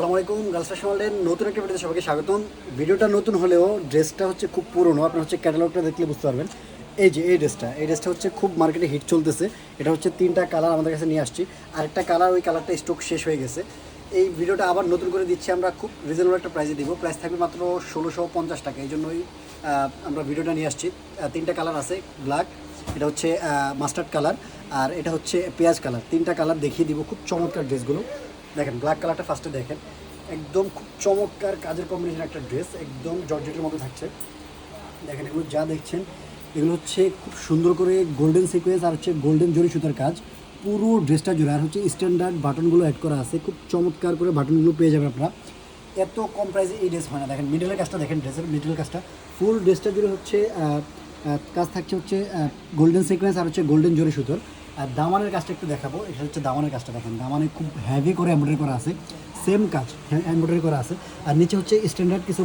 আসসালামু আলাইকুম girls fashion ওয়ার্ল্ডের নতুন একটা ভিডিওতে সবাইকে স্বাগতম। ভিডিওটা নতুন হলেও ড্রেসটা হচ্ছে খুব পুরনো, আপনার হচ্ছে ক্যাটালগটা দেখলে বুঝতে পারবেন। এই যে এই ড্রেসটা হচ্ছে খুব মার্কেটে হিট চলতেছে। এটা হচ্ছে 3টা কালার আমাদের কাছে নিয়ে আসছি, আরেকটা কালার ওই কালারটা স্টক শেষ হয়ে গেছে। এই ভিডিওটা আবার নতুন করে দিচ্ছি আমরা, খুব রিজনেবল একটা প্রাইসে দিব। প্রাইস থাকবে মাত্র 1650 টাকা। এই জন্যই আমরা ভিডিওটা নিয়ে আসছি। 3টা কালার আছে, ব্ল্যাক, এটা হচ্ছে মাস্টার্ড কালার, আর এটা হচ্ছে পেঁয়াজ কালার। 3টা কালার দেখিয়ে দিব। খুব চমৎকার ড্রেসগুলো। দেখেন ব্ল্যাক কালারটা ফার্স্টে দেখেন, একদম খুব চমৎকার কাজের কম্বিনেশন একটা ড্রেস, একদম জর্জেটের মতো থাকছে। দেখেন এগুলো যা দেখছেন এগুলো হচ্ছে খুব সুন্দর করে গোল্ডেন সিকোয়েন্স আর হচ্ছে গোল্ডেন জরি সুতার কাজ পুরো ড্রেসটা জুড়ে। আর হচ্ছে স্ট্যান্ডার্ড বাটনগুলো অ্যাড করা আছে, খুব চমৎকার করে বাটনগুলো পেয়ে যাবেন আপনারা। এত কম প্রাইসে এই ড্রেস হয় না। দেখেন মিডলের কাজটা, দেখেন ড্রেসের মিডল কাজটা, ফুল ড্রেসটা জুড়ে হচ্ছে কাজ থাকছে হচ্ছে গোল্ডেন সিকোয়েন্স আর হচ্ছে গোল্ডেন জরি সুতোর। আর দামানের কাজটা একটু দেখাবো। এটা হচ্ছে দামানের কাজটা, দেখেন দামানে খুব হেভি করে এমব্রয়ডারি করা আছে, সেম কাজ এমব্রয়ডারি করা আছে। আর নিচে হচ্ছে স্ট্যান্ডার্ড কিছু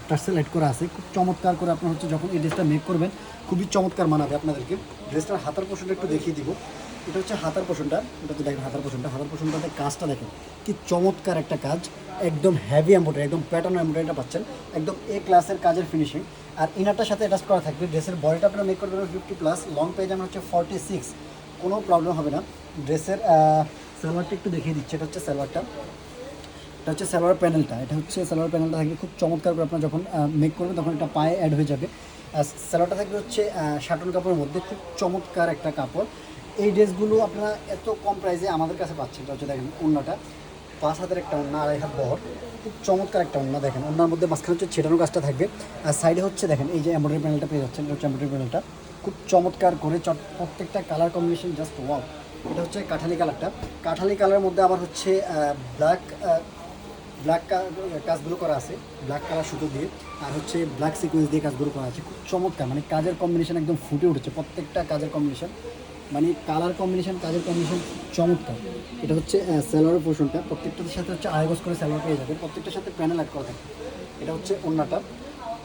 টার্সেল অ্যাড করা আছে, খুব চমৎকার করে আপনার হচ্ছে যখন এই ড্রেসটা মেক করবেন খুবই চমৎকার মানাবে আপনাদেরকে। ড্রেসটার হাতার পোর্শনটা একটু দেখিয়ে দিব। এটা হচ্ছে হাতার পোর্শনটা, এটা তো দেখেন হাতার পোর্শনটাতে কাজটা দেখেন কি চমৎকার একটা কাজ, একদম হেভি এমব্রয়ডারি, একদম প্যাটার্ন এমব্রয়ডারিটা পাচ্ছেন, একদম এ ক্লাসের কাজের ফিনিশিং। আর ইনারটার সাথে অ্যাটাচ করা থাকবে। ড্রেসের বডিটা আপনারা মেক করবেন 50+, লং পেয়ে যাবেন হচ্ছে 46, কোনো প্রবলেম হবে না। ড্রেসের সালোয়ারটা একটু দেখিয়ে দিচ্ছে। এটা হচ্ছে সালোয়ারটা, এটা হচ্ছে সালোয়ার প্যানেলটা, এটা হচ্ছে সালোয়ার প্যানেলটা থাকবে খুব চমৎকার করে। আপনার যখন মেক করবেন তখন এটা পায়ে অ্যাড হয়ে যাবে। সালোয়ারটা থাকবে হচ্ছে শাটন কাপড়ের মধ্যে, খুব চমৎকার একটা কাপড়। এই ড্রেসগুলো আপনারা এত কম প্রাইসে আমাদের কাছে পাচ্ছেন। এটা হচ্ছে দেখেন ওড়নাটা, 5 হাতের একটা ওড়না, 2.5 হাত বহর, খুব চমৎকার একটা ওড়না। দেখেন ওড়নার মধ্যে মাঝখানে হচ্ছে ছেটানো কাজটা থাকবে, আর সাইডে হচ্ছে দেখেন এই যে এমব্রয়ডারি প্যানেলটা পেয়ে যাচ্ছেন। এটা হচ্ছে এমব্রয়ডারি প্যানেলটা, খুব চমৎকার করে প্রত্যেকটা কালার কম্বিনেশন জাস্ট ওয়াও। এটা হচ্ছে কাঠালি কালারটা, কাঠালি কালারের মধ্যে আবার হচ্ছে ব্ল্যাক ব্ল্যাক কাজগুলো করা আছে, ব্ল্যাক কালার সুতো দিয়ে, আর হচ্ছে ব্ল্যাক সিকোয়েন্স দিয়ে কাজগুলো করা আছে। খুব চমৎকার, মানে কাজের কম্বিনেশন একদম ফুটে উঠেছে। প্রত্যেকটা কাজের কম্বিনেশন, মানে কালার কম্বিনেশন, কাজের কম্বিনেশন চমৎকার। এটা হচ্ছে স্যালোয়ারের পোর্শনটা, প্রত্যেকটার সাথে হচ্ছে 2.5 গজ করে স্যালোয়ার পেয়ে যাবে, প্রত্যেকটার সাথে প্যানেল অ্যাড করা থাকে। এটা হচ্ছে ওড়নাটা,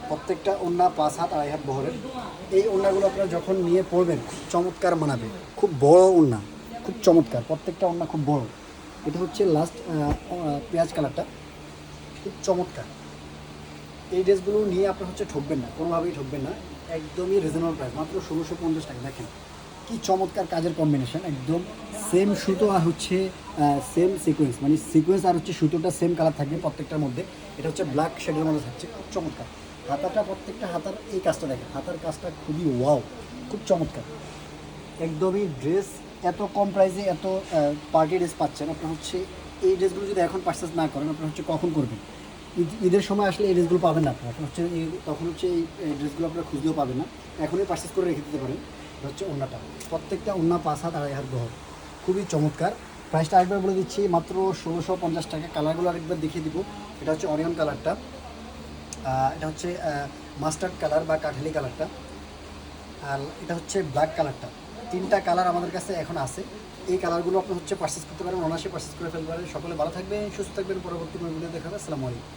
প্রত্যেকটা ওড়না 5 হাত 2.5 হাত বহরের। এই ওড়নাগুলো আপনারা যখন নিয়ে পরবেন খুব চমৎকার মানাবে, খুব বড় ওড়না, খুব চমৎকার, প্রত্যেকটা ওড়না খুব বড়। এটা হচ্ছে লাস্ট পেঁয়াজ কালারটা, খুব চমৎকার। এই ড্রেসগুলো নিয়ে আপনার হচ্ছে ঠকবেন না, কোনোভাবেই ঠকবেন না। একদমই রিজনেবল প্রাইস, মাত্র 1650 টাকা। দেখেন কি চমৎকার কাজের কম্বিনেশন, একদম সেম সুতো আর হচ্ছে সেম সিকোয়েন্স, মানে সিকোয়েন্স আর হচ্ছে সুতোটা সেম কালার থাকবে প্রত্যেকটার মধ্যে। এটা হচ্ছে ব্ল্যাক শেডের মধ্যে থাকছে, খুব চমৎকার। হাতাটা, প্রত্যেকটা হাতার এই কাজটা দেখেন, হাতার কাজটা খুবই ওয়াও, খুব চমৎকার। একদমই ড্রেস এত কম প্রাইসে এত পার্টি ড্রেস পাচ্ছেন। আপনার হচ্ছে এই ড্রেসগুলো যদি এখন পারচেস না করেন আপনার হচ্ছে কখন করবেন? ঈদের সময় আসলে এই ড্রেসগুলো পাবেন না আপনারা, আপনার হচ্ছে তখন হচ্ছে এই ড্রেসগুলো আপনারা খুঁজলেও পাবেন না। এখনই পারচেস করে রেখে দিতে পারেন। এটা হচ্ছে ওড়নাটা, প্রত্যেকটা ওড়না 5 হাত 2.5 হাত বহর, খুবই চমৎকার। প্রাইসটা আরেকবার বলে দিচ্ছি, মাত্র 1650 টাকা। কালারগুলো আরেকবার দেখিয়ে দিব। এটা হচ্ছে অরিয়ন কালারটা, এটা হচ্ছে মাস্টার্ড কালার বা কাঠালি কালারটা, আর এটা হচ্ছে ব্ল্যাক কালারটা। 3টা কালার আমাদের কাছে এখন আছে। এই কালারগুলো আপনি হচ্ছে পারচেস করতে পারেন, অনায়াসে পারচেস করে ফেলতে পারেন। সকলে ভালো থাকবেন, সুস্থ থাকবেন। পরবর্তী কোনো ভিডিও দেখাবে। আসসালামু আলাইকুম।